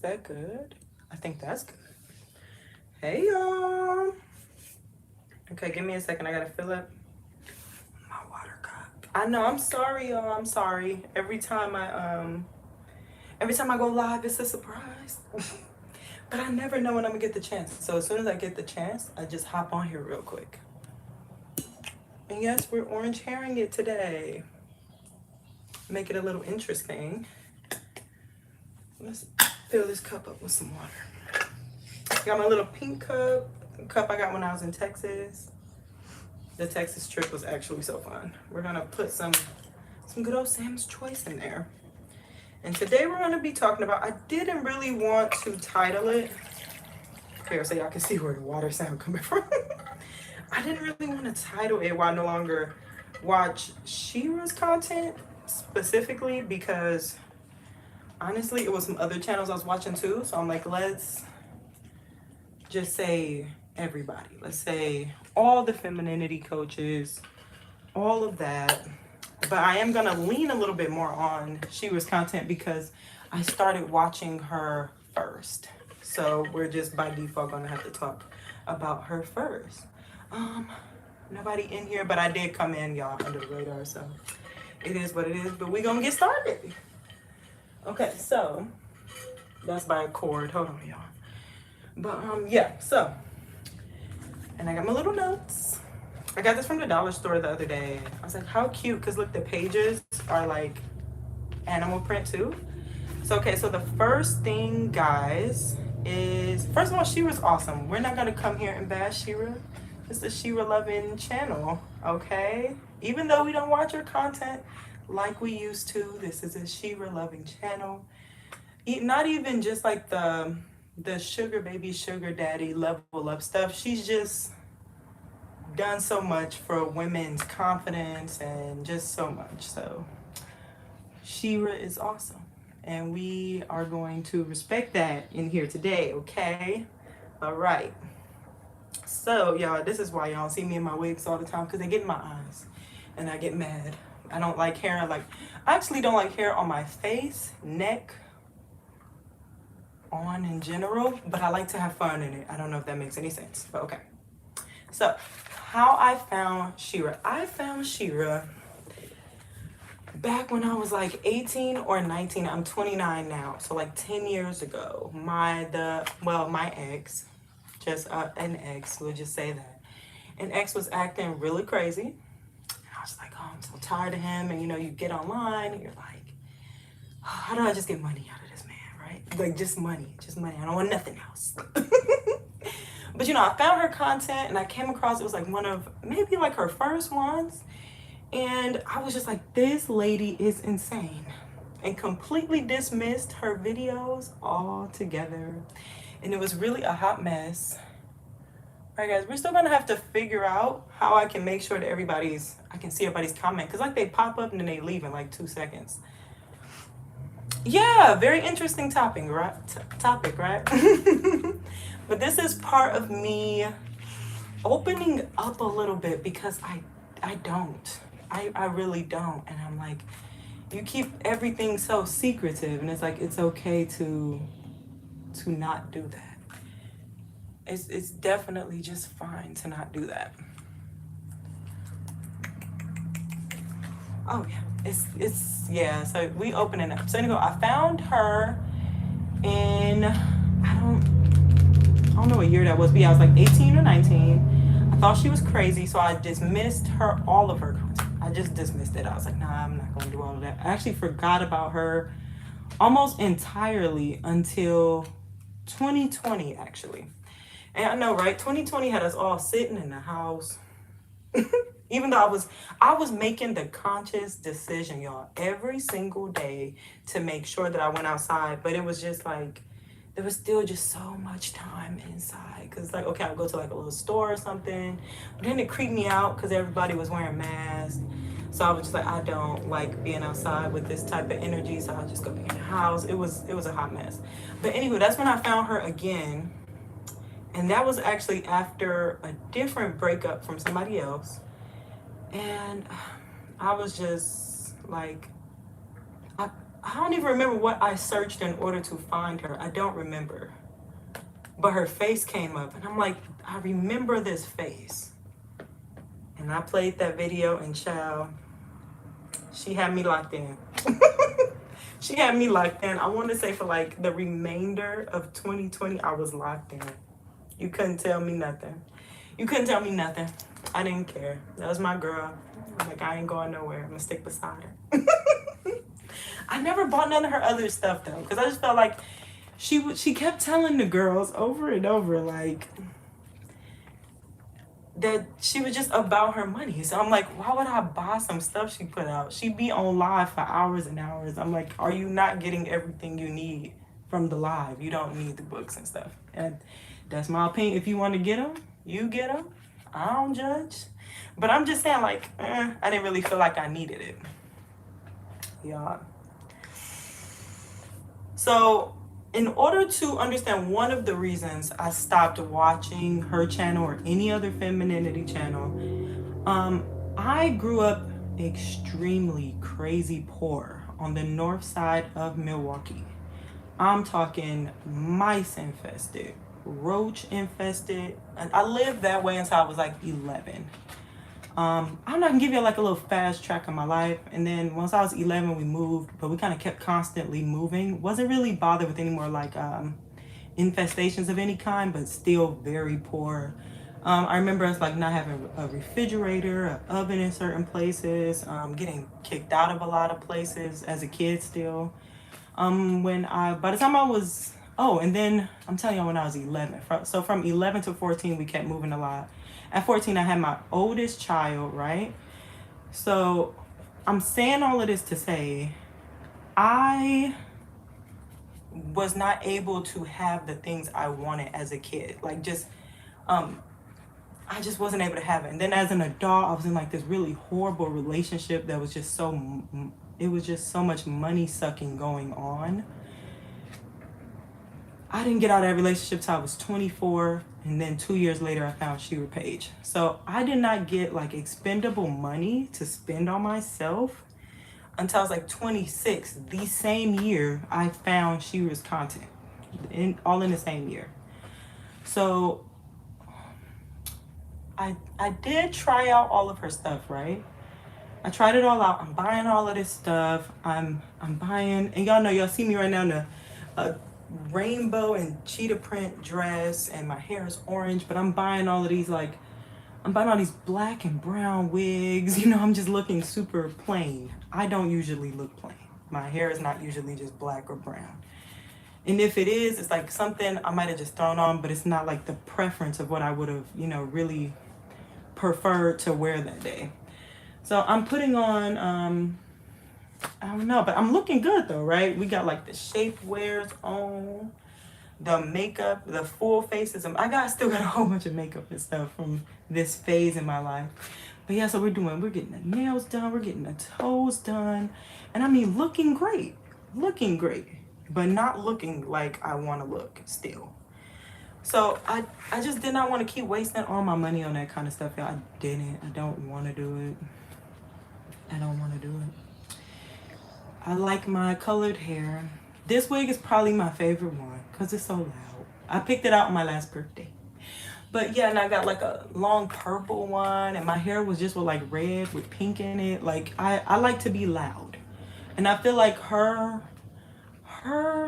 that good? I think that's good. Hey, y'all. Okay, give me a second. I gotta fill up my water cup. I know. I'm sorry, y'all. I'm sorry. Every time I go live, it's a surprise. But I never know when I'm gonna get the chance. So as soon as I get the chance, I just hop on here real quick. And yes, we're orange herring it today. Make it a little interesting. Let's fill this cup up with some water. Got my little pink cup I got when I was in Texas. The Texas trip was actually so fun. We're gonna put some good old Sam's Choice in there. And today we're gonna be talking about, I didn't really want to title it, here so y'all can see where the water sound coming from. I didn't really want to title it while I no longer watch Shira's content specifically, because honestly, it was some other channels I was watching too. So I'm like, let's just say everybody. Let's say all the femininity coaches, all of that. But I am going to lean a little bit more on Shira's content because I started watching her first. So we're just by default going to have to talk about her first. Nobody in here, but I did come in, y'all, under the radar. So it is what it is, but we're going to get started. Okay, so that's by a cord. Hold on, y'all. But yeah, so, and I got my little notes. I got this from the dollar store the other day. I was like, how cute, because look, the pages are like animal print too. So, okay, so the first thing, guys, is, first of all, Shira's awesome. We're not going to come here and bash Shira. It's a Shira loving channel, okay? Even though we don't watch her content like we used to, this is a Shira loving channel. Not even just like the sugar baby, sugar daddy level up stuff. She's just done so much for women's confidence and just so much. So Shira is awesome, and we are going to respect that in here today, okay? All right. So y'all, this is why y'all see me in my wigs all the time, because they get in my eyes and I get mad. I don't like hair, I actually don't like hair on my face, neck, on in general, but I like to have fun in it. I don't know if that makes any sense, but okay. So how I found Shira. I found Shira back when I was like 18 or 19. I'm 29 now, so like 10 years ago. My ex, just an ex, we'll just say that. An ex was acting really crazy. And I was like, oh, I'm so tired of him. And you get online and you're like, oh, how do I just get money out of this man, right? Like just money. I don't want nothing else. But I found her content and I came across, it was like one of maybe like her first ones. And I was just like, this lady is insane, and completely dismissed her videos altogether. And it was really a hot mess. All right, guys, we're still gonna have to figure out how I can make sure that I can see everybody's comment. Cause like they pop up and then they leave in like 2 seconds. Yeah, very interesting topic, right? But this is part of me opening up a little bit, because I don't. I really don't. And I'm like, you keep everything so secretive, and it's like, it's okay to not do that. It's definitely just fine to not do that. Oh yeah, yeah, so we opening up. So anyway, I found her in, I don't know what year that was, but yeah, I was like 18 or 19. I thought she was crazy, so I dismissed all of her content. I just dismissed it. I was like, nah, I'm not going to do all of that. I actually forgot about her almost entirely until 2020, actually. And I know, right? 2020 had us all sitting in the house. Even though I was making the conscious decision, y'all, every single day to make sure that I went outside. But it was just like, there was still just so much time inside. Because like, okay, I'll go to like a little store or something. But then it creeped me out because everybody was wearing masks. So I was just like, I don't like being outside with this type of energy. So I'll just go back in the house. It was a hot mess. But anyway, that's when I found her again. And that was actually after a different breakup from somebody else. And I was just like, I don't even remember what I searched in order to find her. I don't remember. But her face came up, and I'm like, I remember this face. And I played that video, and child, she had me locked in. She had me locked in. I want to say for like the remainder of 2020, I was locked in. You couldn't tell me nothing. You couldn't tell me nothing. I didn't care. That was my girl. Like, I ain't going nowhere. I'm gonna stick beside her. I never bought none of her other stuff though, because I just felt like she kept telling the girls over and over like that she was just about her money. So I'm like, why would I buy some stuff she put out? She'd be on live for hours and hours. I'm like, are you not getting everything you need from the live? You don't need the books and stuff. And that's my opinion. If you want to get them, you get them. I don't judge. But I'm just saying, like, I didn't really feel like I needed it. Yeah. So in order to understand one of the reasons I stopped watching her channel or any other femininity channel, I grew up extremely crazy poor on the north side of Milwaukee. I'm talking mice infested, roach infested. And I lived that way until I was like 11. I'm not gonna give you like a little fast track of my life. And then once I was 11, we moved, but we kind of kept constantly moving. Wasn't really bothered with any more like infestations of any kind, but still very poor. I remember us like not having a refrigerator, an oven in certain places, getting kicked out of a lot of places as a kid still. By the time I was, and then I'm telling you when I was 11. So from 11 to 14, we kept moving a lot. At 14, I had my oldest child, right? So I'm saying all of this to say, I was not able to have the things I wanted as a kid. Like I just wasn't able to have it. And then as an adult, I was in like this really horrible relationship that was just it was just so much money sucking going on. I didn't get out of that relationship till I was 24, and then 2 years later, I found Shira page. So I did not get like expendable money to spend on myself until I was like 26. The same year I found Shira's content, all in the same year. So I did try out all of her stuff, right? I tried it all out. I'm buying all of this stuff. I'm buying, and y'all see me right now in a rainbow and cheetah print dress, and my hair is orange, but I'm buying all of these, like, I'm buying all these black and brown wigs. I'm just looking super plain. I don't usually look plain. My hair is not usually just black or brown. And if it is, it's like something I might have just thrown on, but it's not like the preference of what I would have, really preferred to wear that day. So I'm putting on, I don't know, but I'm looking good though, right? We got like the shapewears on, the makeup, the full faces. Still got a whole bunch of makeup and stuff from this phase in my life. But yeah, so we're getting the nails done, we're getting the toes done. And I mean, looking great, but not looking like I want to look still. So I just did not want to keep wasting all my money on that kind of stuff. I don't want to do it. I don't want to do it. I like my colored hair. This wig is probably my favorite one because it's so loud. I picked it out on my last birthday. But yeah, and I got like a long purple one, and my hair was just with like red with pink in it. Like I like to be loud. And I feel like her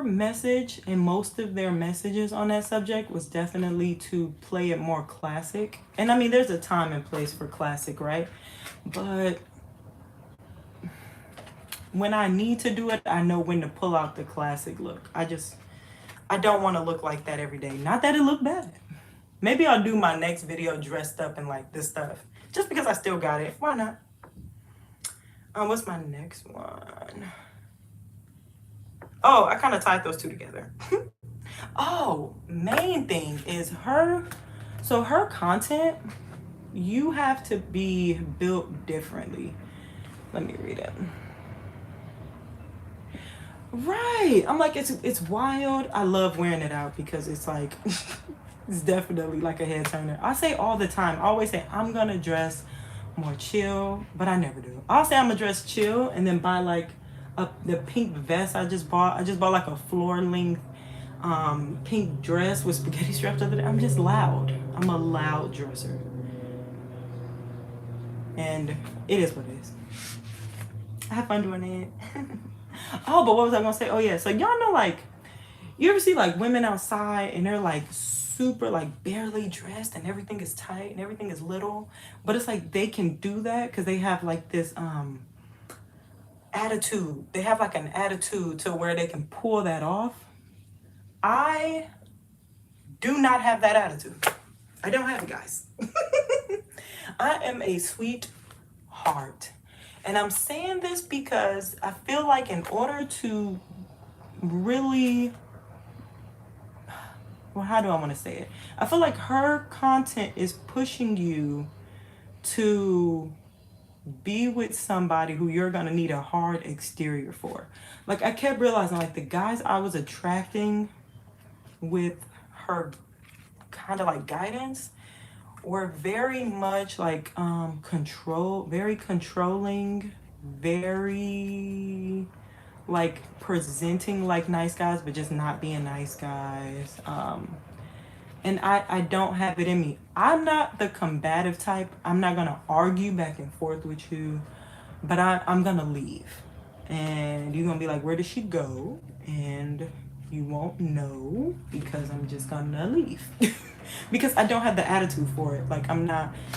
message and most of their messages on that subject was definitely to play it more classic. And I mean, there's a time and place for classic, right? But when I need to do it, I know when to pull out the classic look. I don't want to look like that every day. Not that it looked bad. Maybe I'll do my next video dressed up in like this stuff. Just because I still got it. Why not? What's my next one? Oh, I kind of tied those two together. Main thing is her content, you have to be built differently. Let me read it. Right. I'm like, it's wild. I love wearing it out because it's like, it's definitely like a head turner. I say all the time, I always say, I'm going to dress more chill, but I never do. I'll say I'm going to dress chill and then buy like the pink vest I just bought. I just bought like a floor length pink dress with spaghetti straps the other day. I'm just loud. I'm a loud dresser. And it is what it is. I have fun doing it. Oh, but what was I gonna say? Oh yeah, so y'all know, like, you ever see like women outside and they're like super like barely dressed and everything is tight and everything is little, but it's like they can do that because they have like this attitude. They have like an attitude to where they can pull that off. I do not have that attitude. I don't have it, guys. I am a sweet heart. And I'm saying this because I feel like in order to really, well, how do I want to say it? I feel like her content is pushing you to be with somebody who you're going to need a hard exterior for. Like, I kept realizing, like, the guys I was attracting with her kind of like guidance were very much like very controlling, very like presenting like nice guys but just not being nice guys. And I don't have it in me. I'm not the combative type. I'm not gonna argue back and forth with you, but I'm gonna leave, and you're gonna be like, where did she go? And you won't know because I'm just gonna leave. Because I don't have the attitude for it. Like,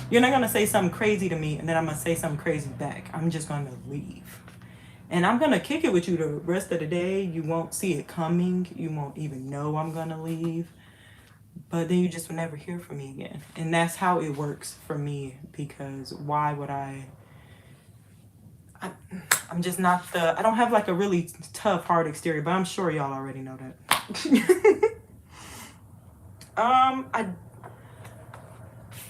you're not gonna say something crazy to me and then I'm gonna say something crazy back. I'm just gonna leave. And I'm gonna kick it with you the rest of the day. You won't see it coming. You won't even know I'm gonna leave. But then you just will never hear from me again. And that's how it works for me, because why would I'm just not I don't have like a really tough, hard exterior, but I'm sure y'all already know that.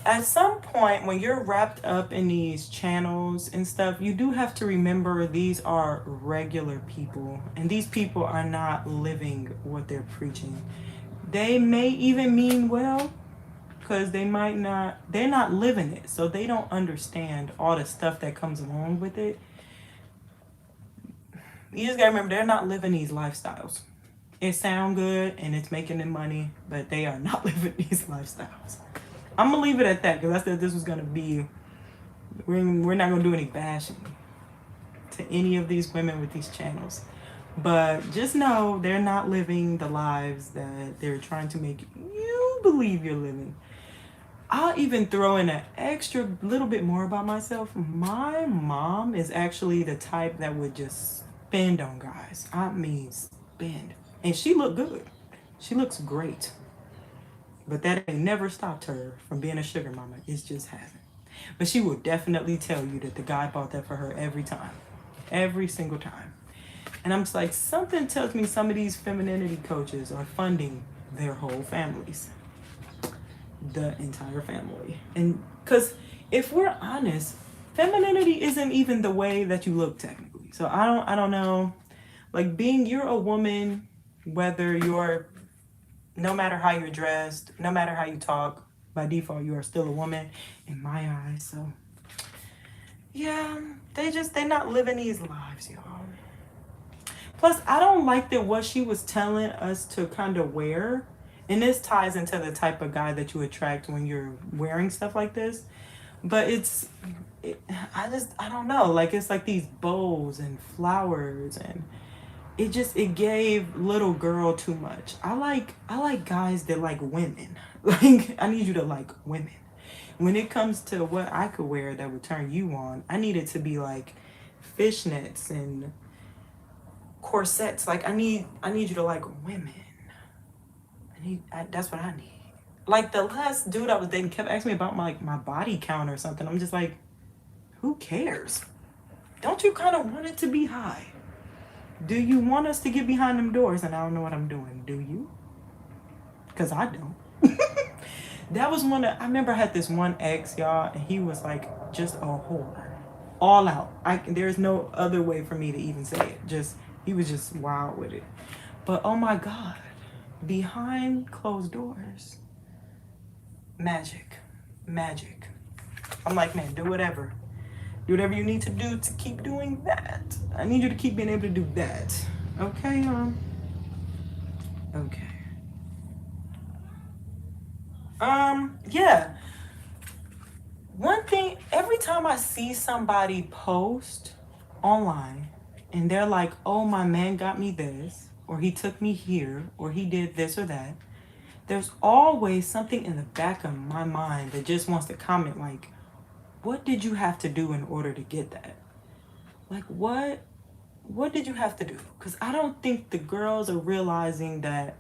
At some point when you're wrapped up in these channels and stuff, you do have to remember these are regular people, and these people are not living what they're preaching. They may even mean well, because they're not living it, so they don't understand all the stuff that comes along with it. You just gotta remember, they're not living these lifestyles. It sounds good and it's making them money, but they are not living these lifestyles. I'm gonna leave it at that, because I said this was gonna be, we're not gonna do any bashing to any of these women with these channels, but just know they're not living the lives that they're trying to make you believe you're living. I'll even throw in an extra little bit more about myself. My mom is actually the type that would just spend on guys. I mean, spend. And she looked good. She looks great. But that ain't never stopped her from being a sugar mama. It just hasn't. But she will definitely tell you that the guy bought that for her every time. Every single time. And I'm just like, something tells me some of these femininity coaches are funding their whole families. The entire family. And because if we're honest, femininity isn't even the way that you look technically. So I don't know. Like, you're a woman, whether you're, no matter how you're dressed, no matter how you talk, by default you are still a woman in my eyes. So yeah, they're not living these lives, y'all. Plus, I don't like that what she was telling us to kind of wear, and this ties into the type of guy that you attract when you're wearing stuff like this, but I don't know, like, it's like these bows and flowers, and it gave little girl too much. I like guys that like women. Like, I need you to like women. When it comes to what I could wear that would turn you on, I need it to be like fishnets and corsets. Like, I need you to like women. That's what I need. Like, the last dude I was dating kept asking me about my body count or something. I'm just like, who cares? Don't you kind of want it to be high? Do you want us to get behind them doors and I don't know what I'm doing? Do you? Because I don't. That was I remember I had this one ex, y'all, and he was like just a whore. All out. There's no other way for me to even say it. He was just wild with it. But oh my God, behind closed doors, magic. I'm like, man, do whatever. Do whatever you need to do to keep doing that. I need you to keep being able to do that. Okay, okay. Yeah. One thing, every time I see somebody post online and they're like, oh, my man got me this, or he took me here, or he did this or that, there's always something in the back of my mind that just wants to comment like, what did you have to do in order to get that? Like, what did you have to do? Because I don't think the girls are realizing that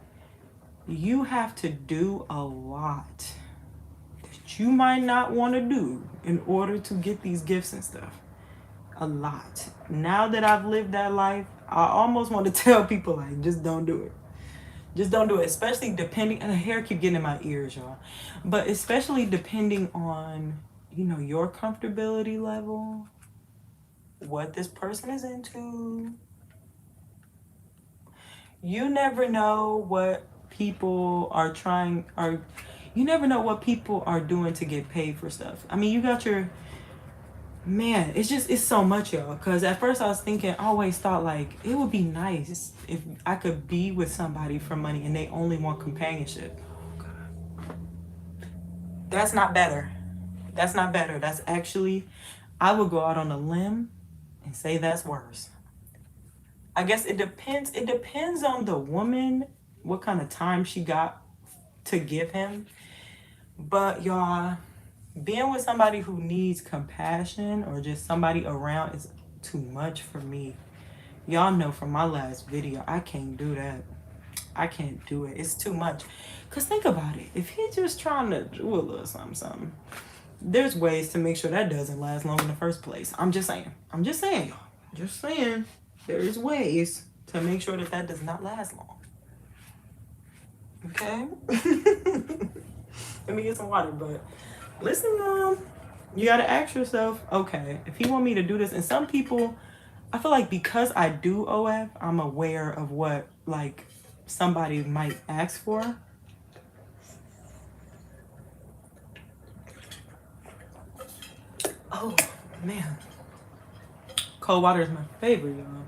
you have to do a lot that you might not want to do in order to get these gifts and stuff. A lot. Now that I've lived that life, I almost want to tell people like, just don't do it. Just don't do it, especially depending, and the hair keep getting in my ears, y'all. But especially depending on, your comfortability level, what this person is into. You never know what people are you never know what people are doing to get paid for stuff. I mean, you got your, man, it's so much, y'all. Because at first I was thinking, I always thought like, it would be nice if I could be with somebody for money and they only want companionship. Oh, God. That's not better. That's not better. That's actually, I would go out on a limb and say that's worse. I guess it depends. It depends on the woman, what kind of time she got to give him. But y'all, being with somebody who needs compassion or just somebody around is too much for me. Y'all know from my last video, I can't do that. I can't do it. It's too much. Because think about it. If he's just trying to do a little something, there's ways to make sure that doesn't last long in the first place. I'm just saying, y'all. Just saying. There's ways to make sure that does not last long. Okay? Let me get some water, but listen, you gotta ask yourself, okay, if he want me to do this, and some people, I feel like because I do OF, I'm aware of what, like, somebody might ask for. Oh, man. Cold water is my favorite, y'all.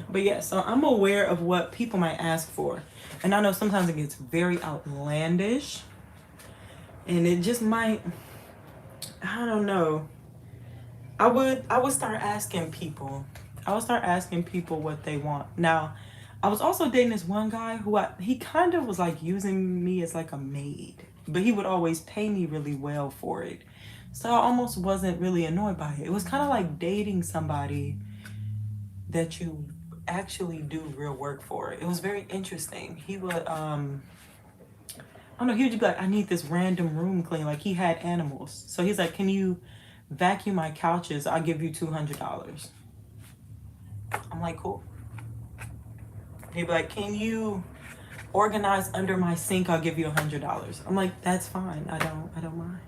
But yeah, so I'm aware of what people might ask for. And I know sometimes it gets very outlandish. And it just might, I don't know. I would start asking people. What they want. Now, I was also dating this one guy who he kind of was like using me as like a maid. But he would always pay me really well for it. So I almost wasn't really annoyed by it. It was kind of like dating somebody that you actually do real work for. It was very interesting. He would, I don't know, he would just be like, I need this random room clean. Like he had animals. So he's like, can you vacuum my couches? I'll give you $200. I'm like, cool. He'd be like, can you organize under my sink? I'll give you $100. I'm like, that's fine. I don't mind.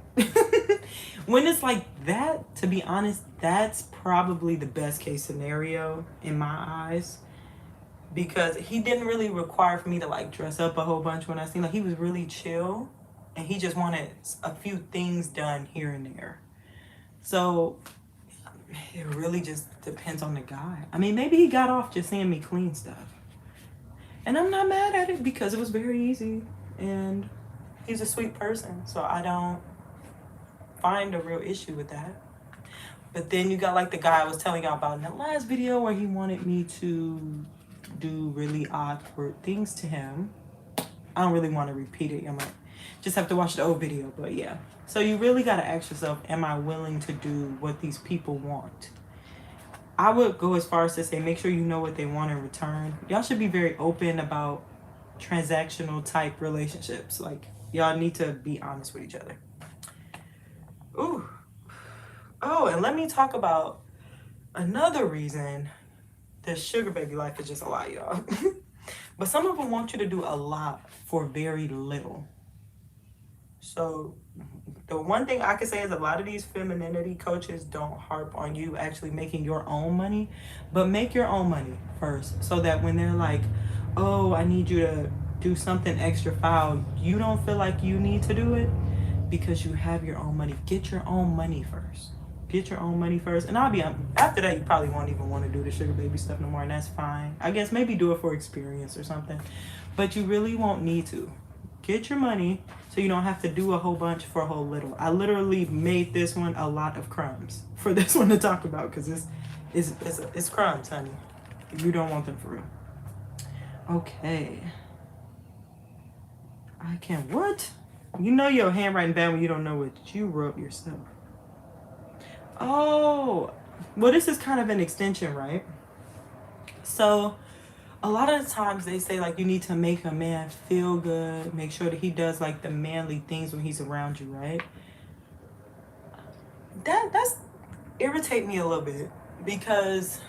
When it's like that, to be honest, that's probably the best case scenario in my eyes, because he didn't really require for me to like dress up a whole bunch when I seen, like, he was really chill and he just wanted a few things done here and there. So it really just depends on the guy. I mean, maybe he got off just seeing me clean stuff. And I'm not mad at it because it was very easy and he's a sweet person. So I don't find a real issue with that. But then you got like the guy I was telling y'all about in the last video where he wanted me to do really awkward things to him. I don't really want to repeat it. I might just have to watch the old video, but yeah. So you really got to ask yourself, am I willing to do what these people want? I would go as far as to say, make sure you know what they want in return. Y'all should be very open about transactional type relationships. Like, y'all need to be honest with each other. Ooh. Oh, and let me talk about another reason the sugar baby life is just a lot, y'all. But some of them want you to do a lot for very little. So the one thing I can say is a lot of these femininity coaches don't harp on you actually making your own money, but make your own money first, so that when they're like, oh, I need you to do something extra foul, you don't feel like you need to do it because you have your own money. Get your own money first. Get your own money first. And I'll be after that, you probably won't even want to do the sugar baby stuff no more, and that's fine. I guess maybe do it for experience or something. But you really won't need to. Get your money so you don't have to do a whole bunch for a whole little. I literally made this one a lot of crumbs for this one to talk about, because it's crumbs, honey. You don't want them for real. Okay. I can't. What? You know your handwriting bad when you don't know what you wrote yourself. Oh, well, this is kind of an extension, right? So a lot of the times they say, like, you need to make a man feel good, make sure that he does like the manly things when he's around you, right? That's irritate me a little bit, because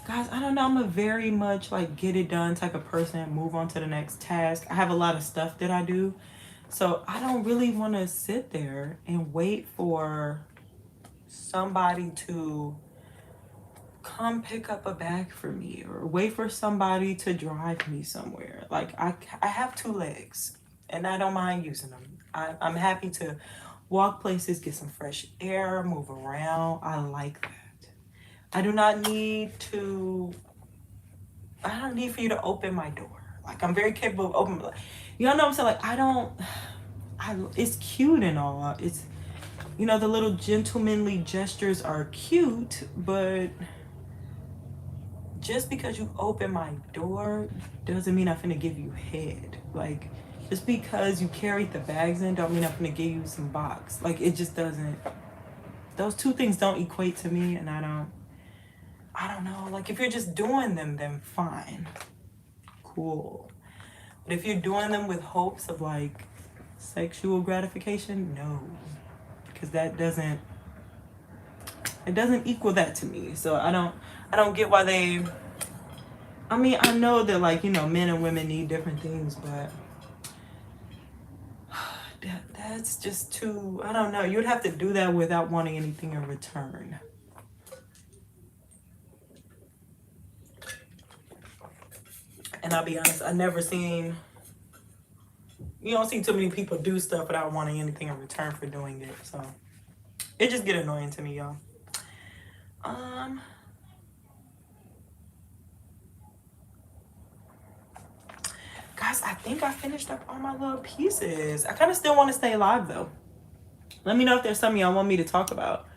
guys, I don't know, I'm a very much like get it done type of person, move on to the next task. I have a lot of stuff that I do, so I don't really want to sit there and wait for somebody to come pick up a bag for me, or wait for somebody to drive me somewhere. Like, I have 2 legs and I don't mind using them. I'm happy to walk places, get some fresh air, move around. I like that. I don't need for you to open my door. Like, I'm very capable of opening, you know what I'm saying? Like, it's cute and all. It's, you know, the little gentlemanly gestures are cute, but just because you open my door doesn't mean I'm finna give you head. Like, just because you carried the bags in don't mean I'm finna give you some box. Like, it just doesn't. Those 2 things don't equate to me, and I don't know. Like, if you're just doing them, then fine. Cool. But if you're doing them with hopes of like sexual gratification, no. Because it doesn't equal that to me. So I don't get why they, I mean, I know that, like, you know, men and women need different things, but that's just too, I don't know. You'd have to do that without wanting anything in return. And I'll be honest, I never seen, you don't see too many people do stuff without wanting anything in return for doing it. So it just get annoying to me, y'all. Guys, I think I finished up all my little pieces. I kind of still want to stay live though. Let me know if there's something y'all want me to talk about.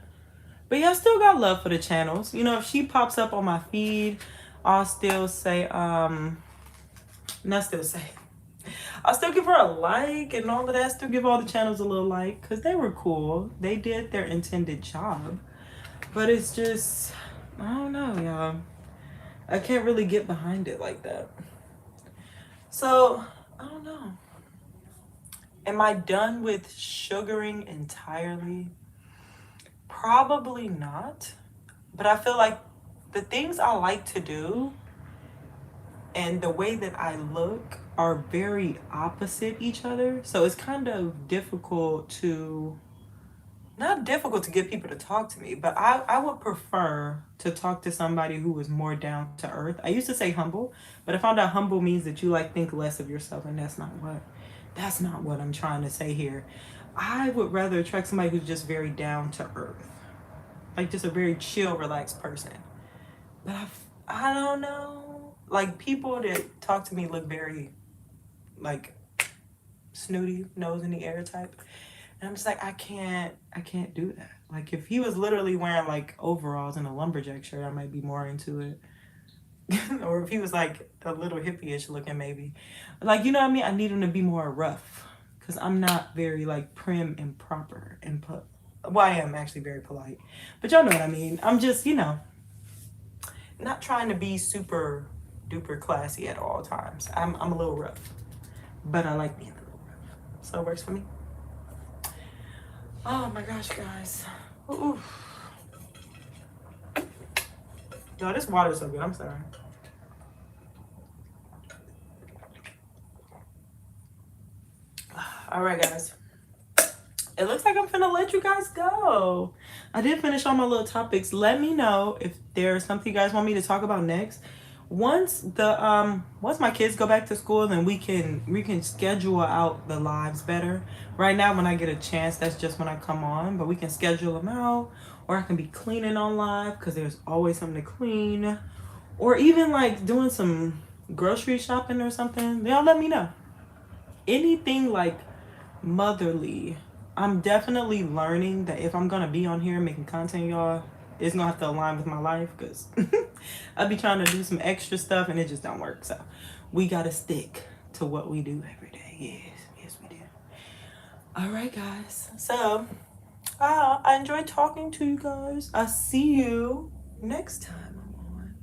But yeah, I still got love for the channels. You know, if she pops up on my feed, I'll still say, I'll still give her a like and all of that. Still give all the channels a little like, because they were cool. They did their intended job. But it's just, I don't know, y'all. I can't really get behind it like that. So, I don't know. Am I done with sugaring entirely? Probably not. But I feel like the things I like to do and the way that I look are very opposite each other. So it's kind of difficult to, not difficult to get people to talk to me, but I would prefer to talk to somebody who is more down to earth. I used to say humble, but I found out humble means that you like think less of yourself, and that's not what I'm trying to say here. I would rather attract somebody who's just very down to earth. Like, just a very chill, relaxed person. But I don't know. Like, people that talk to me look very, like, snooty, nose in the air type. And I'm just like, I can't do that. Like, if he was literally wearing, like, overalls and a lumberjack shirt, I might be more into it. Or if he was, like, a little hippie-ish looking, maybe. Like, you know what I mean? I need him to be more rough. Because I'm not very, like, prim and proper and well, I am actually very polite. But y'all know what I mean. I'm just, you know, not trying to be super duper classy at all times. I'm a little rough. But I like being a little rough. So it works for me. Oh my gosh, guys. Ooh. Yo, this water is so good. I'm sorry. All right, guys. It looks like I'm finna let you guys go. I did finish all my little topics. Let me know if there's something you guys want me to talk about next. once my kids go back to school, then we can schedule out the lives better. Right now, when I get a chance, that's just when I come on, but we can schedule them out, or I can be cleaning on live because there's always something to clean, or even like doing some grocery shopping or something. Y'all let me know. Anything like motherly. I'm definitely learning that if I'm gonna be on here making content, y'all, it's gonna have to align with my life, because I be trying to do some extra stuff and it just don't work. So we gotta stick to what we do every day. Yes, we do. All right, guys. So I enjoyed talking to you guys. I'll see you next time I'm on.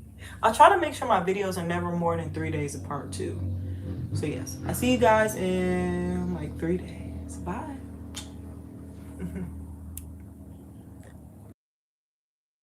I'll try to make sure my videos are never more than 3 days apart too. So yes, I see you guys in like 3 days. Bye.